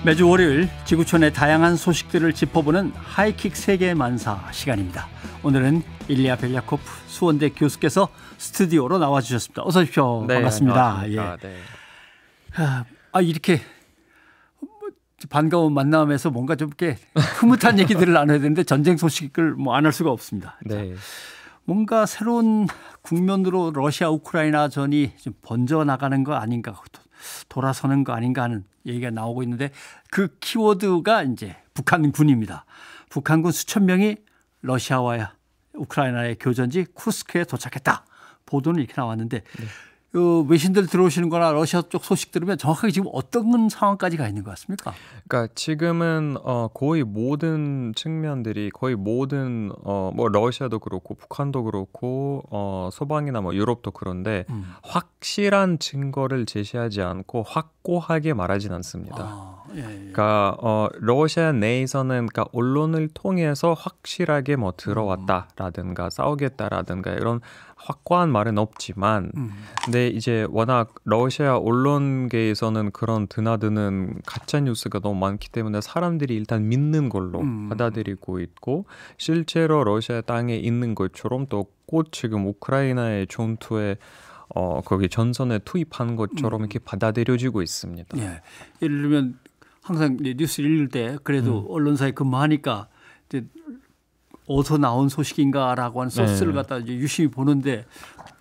매주 월요일 지구촌의 다양한 소식들을 짚어보는 하이킥 세계만사 시간입니다. 오늘은 일리아 벨야코프 수원대 교수께서 스튜디오로 나와주셨습니다. 어서 오십시오. 네, 반갑습니다. 예. 네. 이렇게 반가운 만남에서 뭔가 좀 이렇게 흐뭇한 얘기들을 나눠야 되는데 전쟁 소식을 안 할 수가 없습니다. 네. 뭔가 새로운 국면으로 러시아 우크라이나 전이 좀 번져나가는 거 아닌가, 돌아서는 거 아닌가 하는 얘기가 나오고 있는데 그 키워드가 이제 북한군입니다. 북한군 수천 명이 러시아와 우크라이나의 교전지 쿠르스크에 도착했다. 보도는 이렇게 나왔는데 외신들 들어오시는 거나 러시아 쪽 소식 들으면 정확하게 지금 어떤 상황까지 가 있는 것 같습니까? 그러니까 지금은 거의 모든 측면들이 거의 모든 뭐 러시아도 그렇고 북한도 그렇고 서방이나 뭐 유럽도 그런데 확실한 증거를 제시하지 않고 확고하게 말하진 않습니다. 예. 그러니까 러시아 내에서는 그러니까 언론을 통해서 확실하게 뭐 들어왔다라든가 싸우겠다라든가 이런 확고한 말은 없지만 근데 이제 워낙 러시아 언론계에서는 그런 드나드는 가짜 뉴스가 너무 많기 때문에 사람들이 일단 믿는 걸로 받아들이고 있고 실제로 러시아 땅에 있는 것처럼 또 곧 지금 우크라이나의 전투에 거기 전선에 투입한 것처럼 이렇게 받아들여지고 있습니다. 예. 예를 들면 항상 뉴스 읽을 때 그래도 언론사에 근무하니까 이제 어디서 나온 소식인가라고 하는 소스를 갖다 이제 유심히 보는데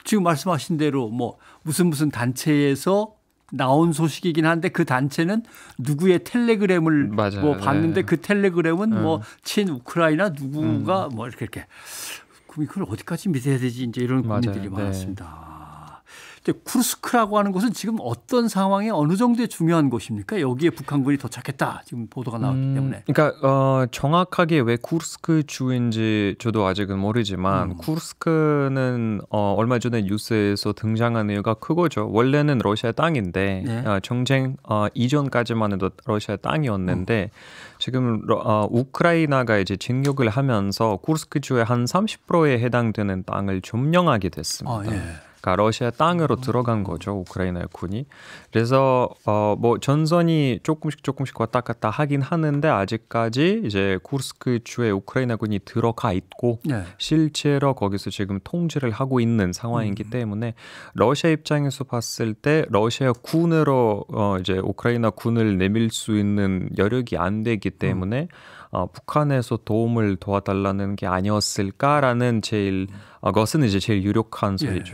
지금 말씀하신 대로 뭐 무슨 단체에서 나온 소식이긴 한데 그 단체는 누구의 텔레그램을 뭐 봤는데 그 텔레그램은 뭐 친 우크라이나 누구가 뭐 이렇게 그럼 이걸 어디까지 믿어야 되지 이제 이런 고민들이 많았습니다. 근데 쿠르스크라고 하는 곳은 지금 어떤 상황에 어느 정도의 중요한 곳입니까? 여기에 북한군이 도착했다. 지금 보도가 나왔기 때문에. 그러니까 정확하게 왜 쿠르스크 주인지 저도 아직은 모르지만 쿠르스크는 얼마 전에 뉴스에서 등장한 이유가 그거죠. 원래는 러시아 땅인데 네. 전쟁 이전까지만 해도 러시아 땅이었는데 지금 우크라이나가 이제 진격을 하면서 쿠르스크 주의 한 30%에 해당되는 땅을 점령하게 됐습니다. 예. 그러니까 러시아 땅으로 들어간 거죠, 우크라이나의 군이. 그래서 뭐 전선이 조금씩 왔다 갔다 하긴 하는데 아직까지 이제 쿠르스크 주에 우크라이나 군이 들어가 있고 실제로 거기서 지금 통제를 하고 있는 상황이기 때문에 러시아 입장에서 봤을 때 러시아 군으로 이제 우크라이나 군을 내밀 수 있는 여력이 안 되기 때문에 북한에서 도움을 도와달라는 게 아니었을까라는 것은 이제 제일 유력한 소리죠.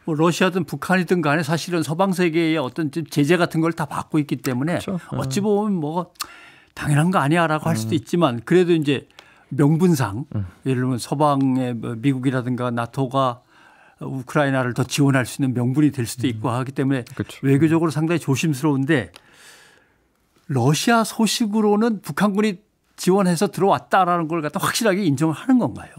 뭐 러시아든 북한이든 간에 사실은 서방 세계의 어떤 제재 같은 걸 다 받고 있기 때문에 그렇죠. 어찌 보면 뭐 당연한 거 아니야라고 할 수도 있지만 그래도 이제 명분상 예를 들면 서방의 미국이라든가 나토가 우크라이나를 더 지원할 수 있는 명분이 될 수도 있고 하기 때문에 그렇죠. 외교적으로 상당히 조심스러운데 러시아 소식으로는 북한군이 지원해서 들어왔다라는 걸 갖다 확실하게 인정을 하는 건가요?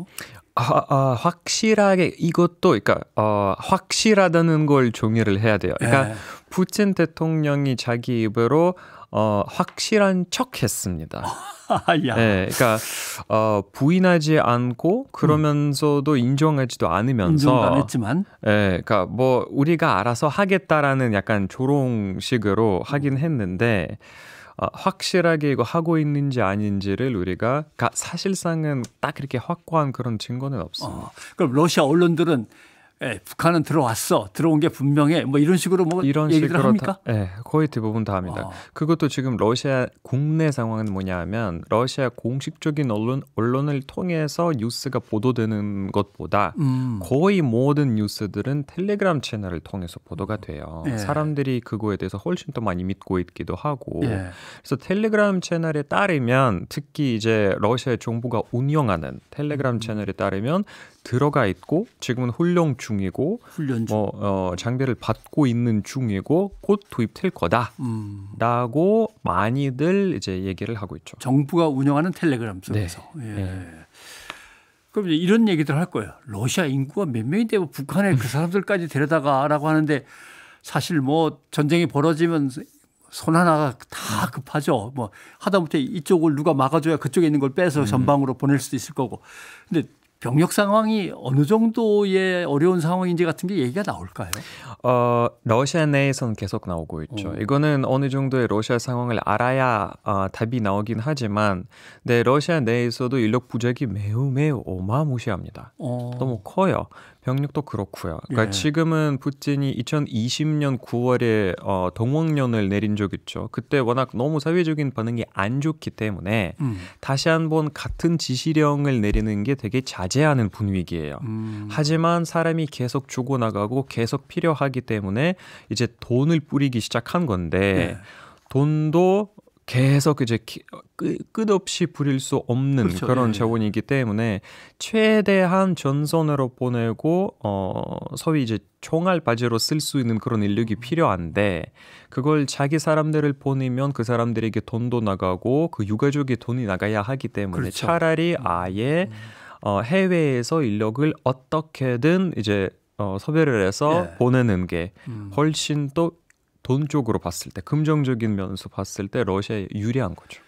확실하게 이것도 그러니까 확실하다는 걸 정의를 해야 돼요. 그러니까 푸틴 대통령이 자기 입으로 확실한 척했습니다. 네, 그러니까 부인하지 않고 그러면서도 인정하지도 않으면서 인정도 안 했지만, 그러니까 뭐 우리가 알아서 하겠다라는 약간 조롱식으로 하긴 했는데. 확실하게 이거 하고 있는지 아닌지를 우리가 사실상은 딱 이렇게 확고한 그런 증거는 없습니다. 그럼 러시아 언론들은 북한은 들어왔어. 들어온 게 분명해. 뭐 이런 식으로 뭐 이런 얘기를 식으로 합니까? 네, 거의 대부분 다 합니다. 그것도 지금 러시아 국내 상황은 뭐냐면 러시아 공식적인 언론을 통해서 뉴스가 보도되는 것보다 거의 모든 뉴스들은 텔레그램 채널을 통해서 보도가 돼요. 사람들이 그거에 대해서 훨씬 더 많이 믿고 있기도 하고 그래서 텔레그램 채널에 따르면 특히 이제 러시아 정부가 운영하는 텔레그램 채널에 따르면 들어가 있고 지금은 훈련 중이고 장비를 받고 있는 중이고 곧 투입될 거다라고 많이들 이제 얘기를 하고 있죠. 정부가 운영하는 텔레그램 속에서. 그럼 이제 이런 얘기들 할 거예요. 러시아 인구가 몇 명인데 북한에 그 사람들까지 데려다가라고 하는데 사실 뭐 전쟁이 벌어지면 손 하나가 다 급하죠. 뭐 하다못해 이쪽을 누가 막아줘야 그쪽에 있는 걸 빼서 전방으로 보낼 수도 있을 거고. 근데 병력 상황이 어느 정도의 어려운 상황인지 같은 게 얘기가 나올까요? 러시아 내에서는 계속 나오고 있죠. 이거는 어느 정도의 러시아 상황을 알아야 답이 나오긴 하지만 네, 러시아 내에서도 인력 부족이 매우 어마무시합니다. 너무 커요. 병력도 그렇고요. 그러니까 지금은 푸틴이 2020년 9월에 동원령을 내린 적 있죠. 그때 워낙 너무 사회적인 반응이 안 좋기 때문에 다시 한번 같은 지시령을 내리는 게 되게 자제하는 분위기예요. 하지만 사람이 계속 죽어나가고 계속 필요하기 때문에 이제 돈을 뿌리기 시작한 건데 돈도 계속 이제 끝없이 부릴 수 없는 그렇죠. 그런 자원이기 때문에 최대한 전선으로 보내고 소위 이제 총알바지로 쓸 수 있는 그런 인력이 필요한데 그걸 자기 사람들을 보내면 그 사람들에게 돈도 나가고 그 유가족의 돈이 나가야 하기 때문에 그렇죠. 차라리 아예 해외에서 인력을 어떻게든 이제 섭외를 해서 보내는 게 훨씬 또 돈 쪽으로 봤을 때 긍정적인 면에서 봤을 때 러시아에 유리한 거죠.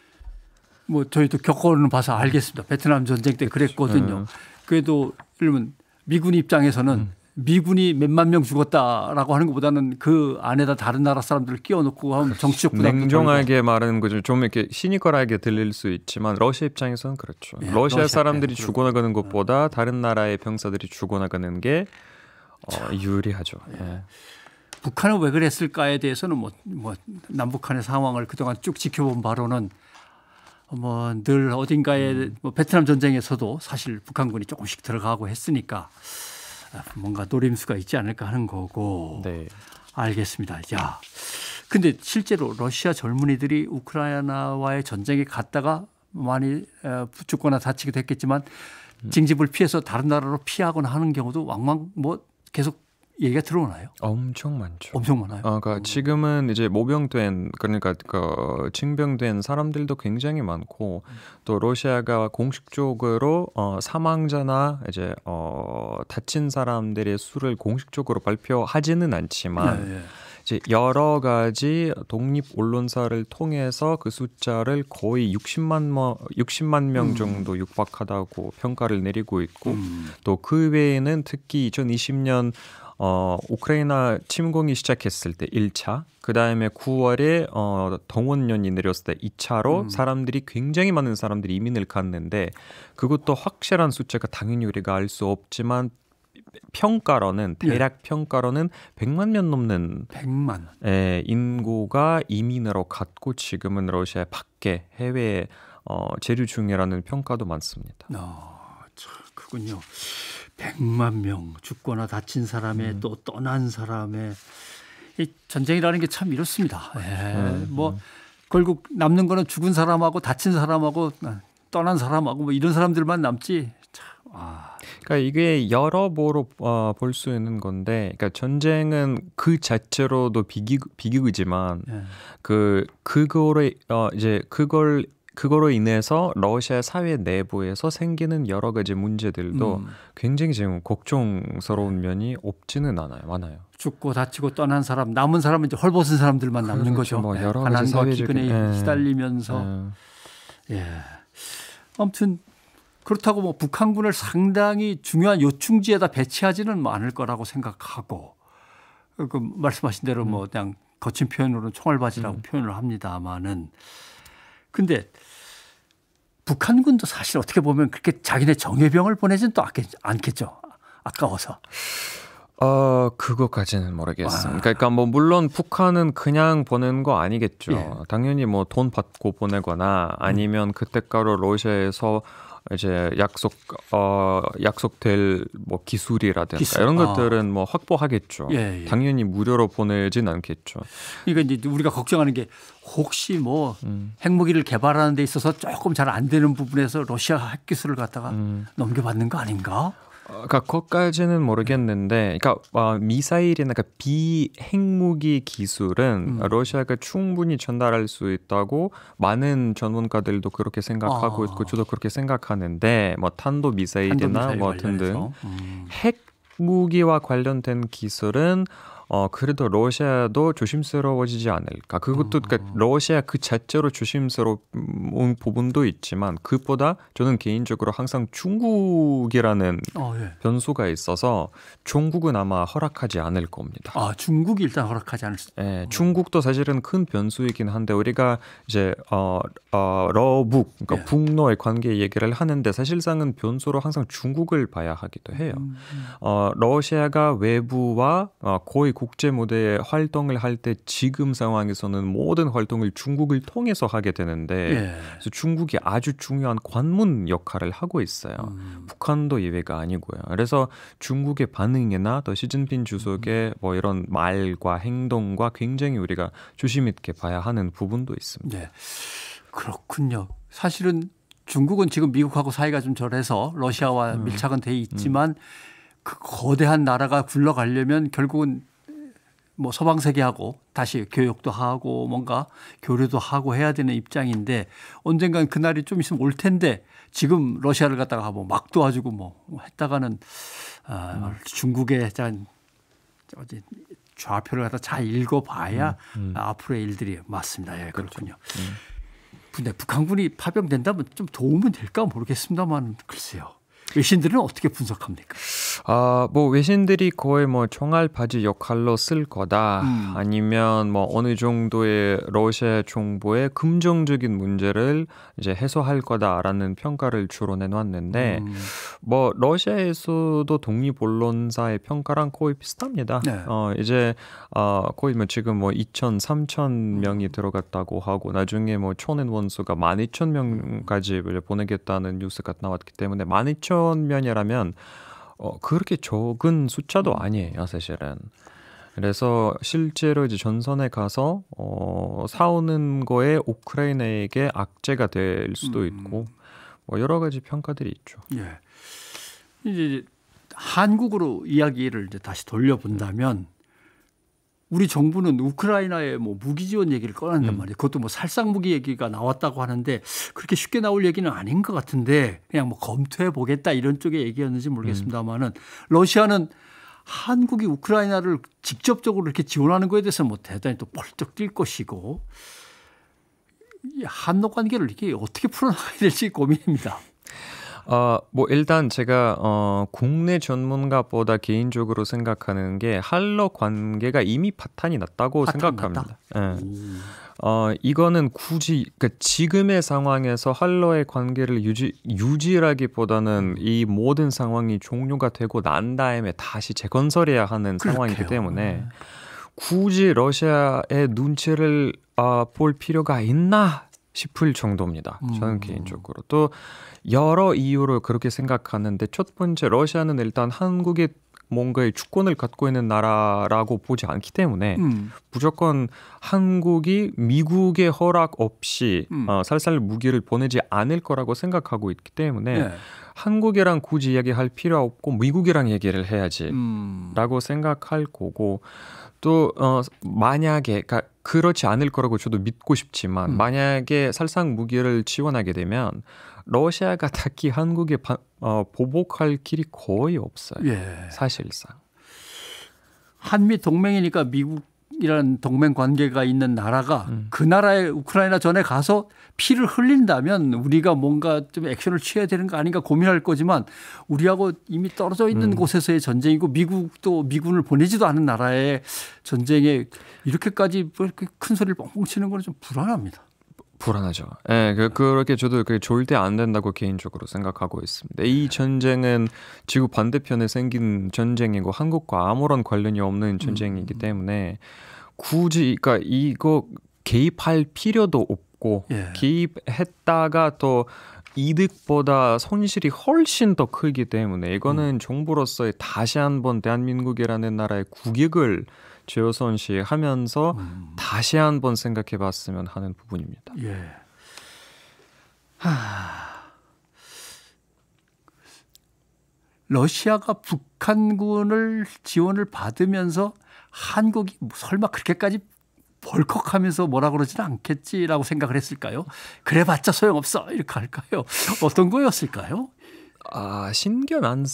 뭐 저희도 겪어는 봐서 알겠습니다. 베트남 전쟁 때 그랬거든요. 그래도 그러면 미군 입장에서는 미군이 몇만 명 죽었다라고 하는 것보다는 그 안에다 다른 나라 사람들을 끼워놓고 하면 정치적 부담도 냉정하게 말하는 거죠. 좀 이렇게 시니컬하게 들릴 수 있지만 러시아 입장에서는 그렇죠. 러시아 사람들이 죽어나가는 것보다 다른 나라의 병사들이 죽어나가는 게 유리하죠. 북한은 왜 그랬을까에 대해서는 뭐 남북한의 상황을 그동안 쭉 지켜본 바로는 뭐 늘 어딘가에 뭐 베트남 전쟁에서도 사실 북한군이 조금씩 들어가고 했으니까 뭔가 노림수가 있지 않을까 하는 거고. 네. 알겠습니다. 야, 근데 실제로 러시아 젊은이들이 우크라이나와의 전쟁에 갔다가 많이 죽거나 다치기도 했겠지만 징집을 피해서 다른 나라로 피하거나 하는 경우도 왕왕 뭐 계속 얘기가 들어오나요? 엄청 많죠. 엄청 많아요. 그러니까 지금은 이제 모병된 그러니까 징병된 사람들도 굉장히 많고 또 러시아가 공식적으로 사망자나 이제 다친 사람들의 수를 공식적으로 발표하지는 않지만 이제 여러 가지 독립 언론사를 통해서 그 숫자를 거의 60만 명 정도 육박하다고 평가를 내리고 있고 또 그 외에는 특히 2020년 우크라이나 침공이 시작했을 때 1차, 그 다음에 9월에 동원령이 내렸을 때 2차로 사람들이 굉장히 많은 사람들이 이민을 갔는데 그것도 확실한 숫자가 당연히 우리가 알 수 없지만 평가로는 대략 평가로는 100만 명 넘는 100만 인구가 이민으로 갔고 지금은 러시아 밖에 해외에 체류 중이라는 평가도 많습니다. 참 그군요. 100만 명 죽거나 다친 사람의 또 떠난 사람의 이 전쟁이라는 게 참 이렇습니다. 뭐 결국 남는 거는 죽은 사람하고 다친 사람하고 떠난 사람하고 뭐 이런 사람들만 남지. 참, 그러니까 이게 여러 보로 볼 수 있는 건데, 그러니까 전쟁은 그 자체로도 비극이지만 그거로 인해서 러시아 사회 내부에서 생기는 여러 가지 문제들도 굉장히 지금 걱정스러운 면이 없지는 않아요. 많아요. 죽고 다치고 떠난 사람, 남은 사람은 이제 헐벗은 사람들만 남는 거죠. 뭐 여러 가지 가난과 기근에 시달리면서. 아무튼 그렇다고 뭐 북한군을 상당히 중요한 요충지에다 배치하지는 않을 거라고 생각하고 그 말씀하신 대로 뭐 그냥 거친 표현으로는 총알바지라고 표현을 합니다마는 근데 북한군도 사실 어떻게 보면 그렇게 자기네 정예병을 보내진 또 않겠죠. 아까워서. 그거까지는 모르겠습니다. 그러니까 뭐 물론 북한은 그냥 보내는 거 아니겠죠. 당연히 뭐 돈 받고 보내거나 아니면 그때가로 러시아에서 이제 약속될 뭐 기술이라든가 이런 것들은 뭐 확보하겠죠. 당연히 무료로 보내진 않겠죠. 그러니까 이제 우리가 걱정하는 게 혹시 뭐 핵무기를 개발하는 데 있어서 조금 잘 안 되는 부분에서 러시아 핵기술을 갖다가 넘겨받는 거 아닌가? 그러니까 그것까지는 모르겠는데, 그러니까 미사일이나 그러니까 비핵무기 기술은 러시아가 충분히 전달할 수 있다고 많은 전문가들도 그렇게 생각하고 있고 저도 그렇게 생각하는데, 뭐 탄도 미사일이나 뭐 등등 핵무기와 관련된 기술은 그래도 러시아도 조심스러워지지 않을까. 그것도 그러니까 러시아 그 자체로 조심스러운 부분도 있지만 그보다 저는 개인적으로 항상 중국이라는 예. 변수가 있어서 중국은 아마 허락하지 않을 겁니다. 중국이 일단 허락하지 않을 수. 네, 중국도 사실은 큰 변수이긴 한데 우리가 이제 러북 그러니까 예. 북러의 관계 얘기를 하는데 사실상은 변수로 항상 중국을 봐야 하기도 해요. 러시아가 외부와 거의 국제 무대에 활동을 할 때 지금 상황에서는 모든 활동을 중국을 통해서 하게 되는데 예. 그래서 중국이 아주 중요한 관문 역할을 하고 있어요. 북한도 예외가 아니고요. 그래서 중국의 반응이나 또 시진핑 주석의 뭐 이런 말과 행동과 굉장히 우리가 조심 있게 봐야 하는 부분도 있습니다. 네. 그렇군요. 사실은 중국은 지금 미국하고 사이가 좀 절해서 러시아와 밀착은 돼 있지만 그 거대한 나라가 굴러가려면 결국은 뭐 서방 세계하고 다시 교역도 하고 뭔가 교류도 하고 해야 되는 입장인데 언젠간 그날이 좀 있으면 올 텐데 지금 러시아를 갖다가 뭐 막 도와주고 뭐 했다가는 중국의 좌표를 갖다 잘 읽어봐야 앞으로의 일들이 맞습니다. 예, 그렇군요. 근데 북한군이 파병된다면 좀 도움은 될까 모르겠습니다만 글쎄요. 외신들은 어떻게 분석합니까? 뭐 외신들이 거의 뭐 총알바지 역할로 쓸 거다. 아니면 뭐 어느 정도의 러시아 정부의 긍정적인 문제를 이제 해소할 거다라는 평가를 주로 내놨는데 뭐 러시아에서도 독립 언론사의 평가랑 거의 비슷합니다. 네. 이제 거의 뭐 지금 뭐 2천, 3천 명이 들어갔다고 하고 나중에 뭐 초년 원수가 12,000명까지 보내겠다는 뉴스가 나왔기 때문에 12,000명이라면 그렇게 적은 숫자도 아니에요, 사실은. 그래서 실제로 이제 전선에 가서 싸우는 거에 우크라이나에게 악재가 될 수도 있고 뭐 여러 가지 평가들이 있죠. 예. 이제 한국으로 이야기를 이제 다시 돌려본다면 우리 정부는 우크라이나에 뭐 무기 지원 얘기를 꺼낸단 말이에요. 그것도 뭐 살상 무기 얘기가 나왔다고 하는데 그렇게 쉽게 나올 얘기는 아닌 것 같은데 그냥 뭐 검토해 보겠다 이런 쪽의 얘기였는지 모르겠습니다만은 러시아는 한국이 우크라이나를 직접적으로 이렇게 지원하는 거에 대해서 뭐 대단히 또 펄쩍 뛸 것이고 이 한러 관계를 이렇게 어떻게 풀어나가야 될지 고민입니다. 뭐 일단 제가 국내 전문가보다 개인적으로 생각하는 게 한러 관계가 이미 파탄이 났다고 생각합니다. 네. 이거는 굳이 그러니까 지금의 상황에서 한러의 관계를 유지라기보다는 이 모든 상황이 종료가 되고 난 다음에 다시 재건설해야 하는 상황이기 때문에 굳이 러시아의 눈치를 볼 필요가 있나 싶을 정도입니다. 저는 개인적으로. 또 여러 이유로 그렇게 생각하는데 첫 번째 러시아는 일단 한국의 뭔가의 주권을 갖고 있는 나라라고 보지 않기 때문에 무조건 한국이 미국의 허락 없이 살살 무기를 보내지 않을 거라고 생각하고 있기 때문에 한국이랑 굳이 이야기할 필요 없고 미국이랑 얘기를 해야지라고 생각할 거고 또 만약에 그러니까 그렇지 않을 거라고 저도 믿고 싶지만 만약에 살상 무기를 지원하게 되면 러시아가 딱히 한국에 보복할 길이 거의 없어요. 예. 사실상. 한미 동맹이니까 미국이라는 동맹 관계가 있는 나라가 그 나라의 우크라이나 전에 가서 피를 흘린다면 우리가 뭔가 좀 액션을 취해야 되는 거 아닌가 고민할 거지만 우리하고 이미 떨어져 있는 곳에서의 전쟁이고 미국도 미군을 보내지도 않은 나라의 전쟁에 이렇게까지 이렇게 큰 소리를 뻥뻥 치는 건 좀 불안합니다. 불안하죠. 네, 그렇게 저도 절대 안 된다고 개인적으로 생각하고 있습니다. 이 전쟁은 지구 반대편에 생긴 전쟁이고 한국과 아무런 관련이 없는 전쟁이기 때문에 굳이 그러니까 이거 개입할 필요도 없고 개입했다가 또 이득보다 손실이 훨씬 더 크기 때문에 이거는 정부로서의 다시 한번 대한민국이라는 나라의 국익을 최우선시하면서 다시 한번 생각해봤으면 하는 부분입니다. 예. 러시아가 북한군을 지원을 받으면서 한국이 설마 그렇게까지 벌컥하면서 뭐라 그러지는 않겠지라고 생각을 했을까요? 그래봤자 소용없어 이렇게 할까요? 어떤 거였을까요? 신경 안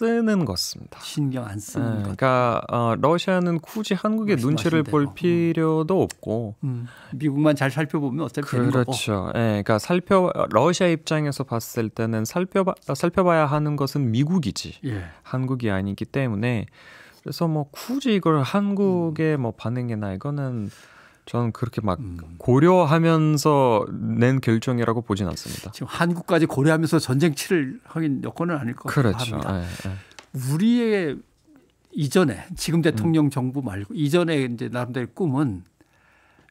쓰는 것 같습니다. 신경 안 쓰는 것. 그러니까 러시아는 굳이 한국의 눈치를 볼 필요도 없고 미국만 잘 살펴보면 어차피 되는 거고. 그렇죠. 그러니까 러시아 입장에서 봤을 때는 살펴봐야 하는 것은 미국이지 한국이 아니기 때문에 그래서 뭐 굳이 이걸 한국의 뭐 반응이나 이거는 저는 그렇게 막 고려하면서 낸 결정이라고 보진 않습니다. 지금 한국까지 고려하면서 전쟁 치를 하긴 여건은 아닐 것 그렇죠. 같습니다. 우리의 이전에 지금 대통령 정부 말고 이전에 이제 나름대로 꿈은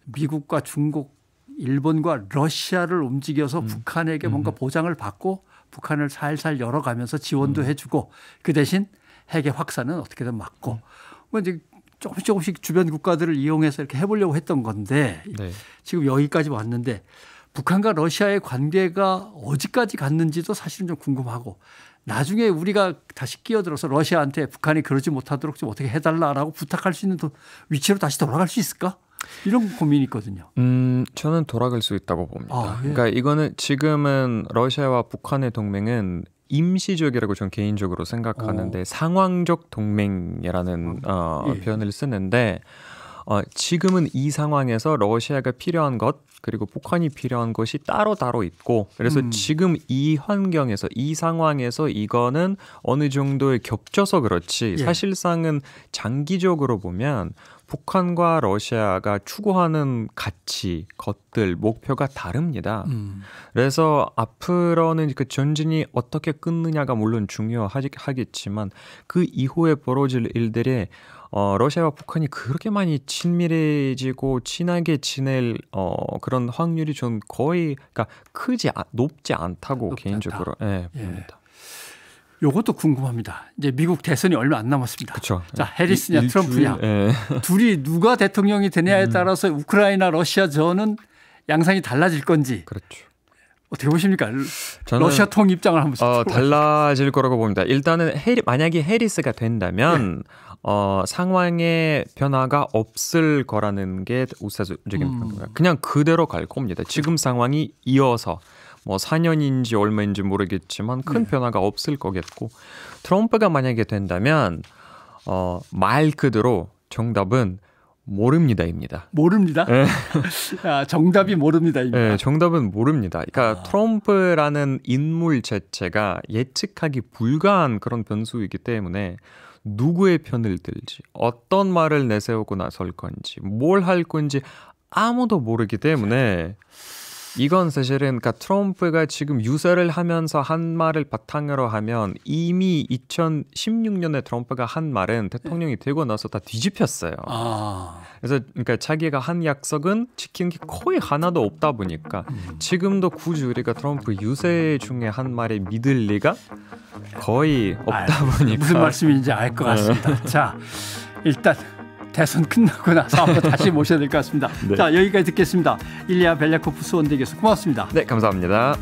미국과 중국, 일본과 러시아를 움직여서 북한에게 뭔가 보장을 받고 북한을 살살 열어가면서 지원도 해주고 그 대신 핵의 확산은 어떻게든 막고 뭐 이제 조금씩 주변 국가들을 이용해서 이렇게 해보려고 했던 건데 지금 여기까지 왔는데 북한과 러시아의 관계가 어디까지 갔는지도 사실은 좀 궁금하고 나중에 우리가 다시 끼어들어서 러시아한테 북한이 그러지 못하도록 좀 어떻게 해달라라고 부탁할 수 있는 위치로 다시 돌아갈 수 있을까? 이런 고민이 있거든요. 저는 돌아갈 수 있다고 봅니다. 그러니까 이거는 지금은 러시아와 북한의 동맹은 임시적이라고 저는 개인적으로 생각하는데 상황적 동맹이라는 표현을 쓰는데 지금은 이 상황에서 러시아가 필요한 것 그리고 북한이 필요한 것이 따로 있고 그래서 지금 이 환경에서 이 상황에서 이거는 어느 정도에 겹쳐서 그렇지 사실상은 장기적으로 보면 북한과 러시아가 추구하는 가치, 것들, 목표가 다릅니다. 그래서 앞으로는 그 전쟁이 어떻게 끝느냐가 물론 중요하겠지만 그 이후에 벌어질 일들이 러시아와 북한이 그렇게 많이 친밀해지고 친하게 지낼 그런 확률이 전 거의 그러니까 높지 않다고 개인적으로 봅니다. 요것도 궁금합니다. 이제 미국 대선이 얼마 안 남았습니다. 그쵸. 자, 해리스냐 트럼프냐. 둘이 누가 대통령이 되냐에 따라서 우크라이나 러시아전은 양상이 달라질 건지. 그렇죠. 어떻게 보십니까? 러시아 통 입장을 한번 달라질 거라고 봅니다. 일단은 만약에 해리스가 된다면 상황의 변화가 없을 거라는 게 우세적인 겁니다. 그냥 그대로 갈 겁니다. 지금 상황이 이어서 뭐 4년인지 얼마인지 모르겠지만 큰 변화가 없을 거겠고 트럼프가 만약에 된다면 말 그대로 정답은 모릅니다입니다. 모릅니다? 정답이 모릅니다입니다. 네, 정답은 모릅니다. 그러니까 트럼프라는 인물 자체가 예측하기 불가한 그런 변수이기 때문에 누구의 편을 들지 어떤 말을 내세우고 나설 건지 뭘 할 건지 아무도 모르기 때문에 이건 사실은 그러니까 트럼프가 지금 유세를 하면서 한 말을 바탕으로 하면 이미 2016년에 트럼프가 한 말은 대통령이 되고 나서 다 뒤집혔어요. 그래서 그러니까 자기가 한 약속은 지킨 게 거의 하나도 없다 보니까 지금도 굳이 우리가 트럼프 유세 중에 한 말에 믿을 리가 거의 없다 보니까 무슨 말씀인지 알 것 같습니다. 자, 일단 대선 끝나고 나서 한번 다시 모셔야 될 것 같습니다. 자, 여기까지 듣겠습니다. 일리아 벨야코프 수원대 교수 고맙습니다. 네, 감사합니다.